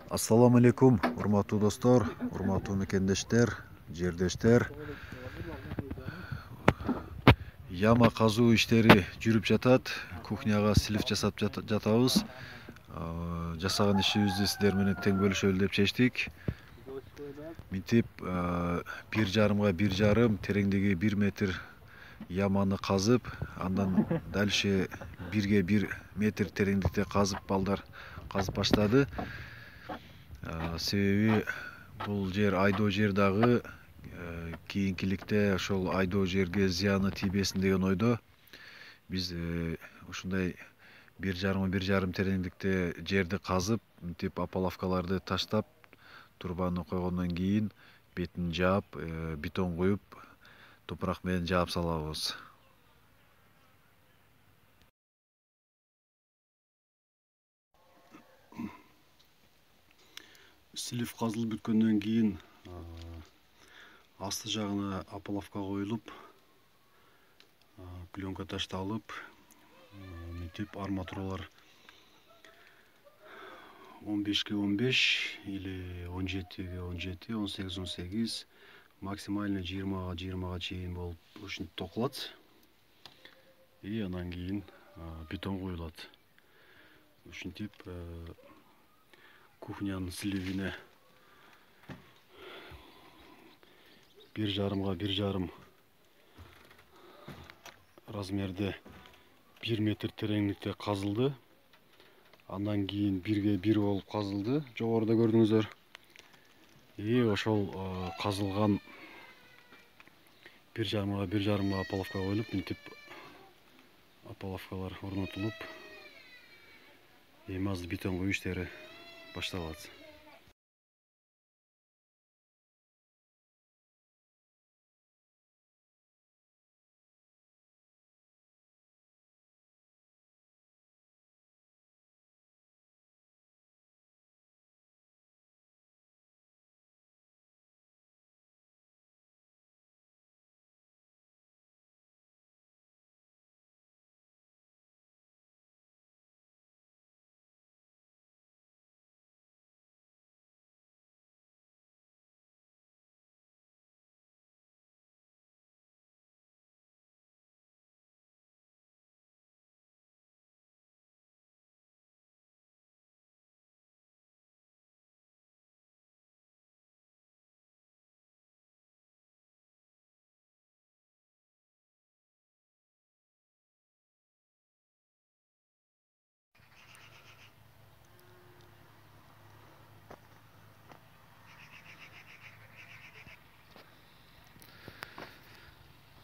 Assalamu alaikum, урматтуу достор, урматтуу мекендештер, жердештер. Яма казуу иштери жүрүп жатат. Кухняга слив жасап жатабыз. Жасаган ишибизди сиздер менен тең бөлүшөлү деп чечтик. Мынтип 1,5 тереңдиги 1 метр яманы казып, андан дальше 1,1 метр тереңдикте казып балдар казып баштады. Себеби бул жер айдоо жер дагы, кийинкиликте ошол айдоо жерге зыяны тийбесин деген ойдо биз ушундай 1,5 тереңдикте жерди казып, мынтип опаловкаларды таштап, турбаны койгондон кийин бетин жаап, бетон куюп, топурак менен жаап салабыз. Слив казылып бүткөндөн кийин асты жагына опаловка коюлуп, пленка ташталып, мынтип арматуралар 15-15 или 17-17, 18-18, максимально 20-20 чейин болуп ушинтип токулат. И анан кийин бетон коюлат. Ушинтип кухнянын сливине 1,5 размерде 1 метр тереңдикте казылды. Андан кийин 1,1 болуп казылды, жогоруда көрдүңүздөр. И ошол казылган 1,5 опаловка коюлуп, мынтип опаловкалар орнотулуп, эми азыр бетон коюу иштери башталат.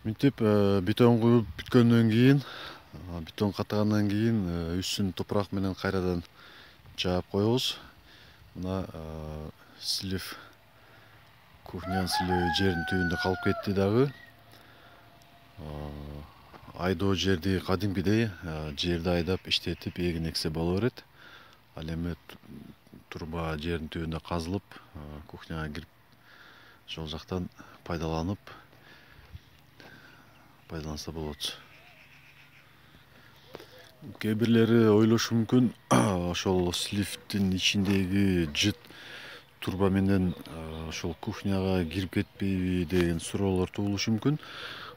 Мынтип бетон куюп бүткөндөн кийин, бетон каттагандан кийин үстүн топурак менен кайрадан жаап коебуз. Мына слив, кухнянын сливи жердин түбүндө калып кетти дагы. Айдоо жерди кадимкидей жерди айдап иштетип эгин эксе боло берет. Ал эми турба жердин түбүндө казылып, кухняга кирип, ошол жактан пайдаланса болот. Кээ бирлери ойлошу мүмкүн, ошол сливдин ичиндеги жыт турба менен ошол кухняга кирип кетпейби деген суроолор туулушу мүмкүн.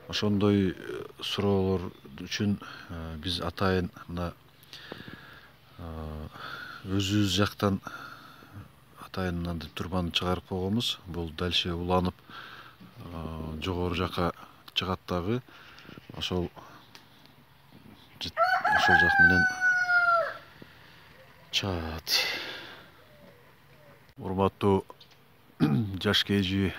Ошондой суроолор үчүн биз атайын мына өзүбүз жактан атайын мындай турбаны чыгарып койгонбуз. Бул дальше уланып жогору жака чыгат дагы. Ошол жак менен чаат. Урматтуу Жаш KG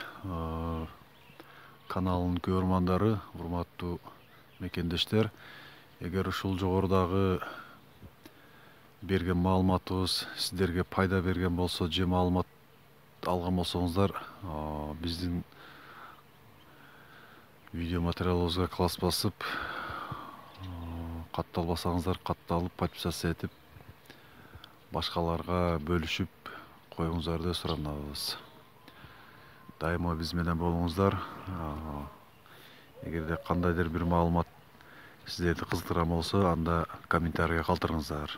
каналынын көрөрмандары, урматтуу мекендештер, эгер ушул жогорудагы берген маалыматыбыз сиздерге пайда берген болсо же маалымат алган болсоңуздар, биздин видео материалыбызга класс басып, катталбасаңыздар катталып, подписаться этип, башкаларга бөлүшүп коюңуздарды суранабыз. Дайыма биз менен болуңуздар. Эгерде кандайдыр бир маалымат сиздерди кызыктырган болсо, анда комментарийге калтырыңыздар.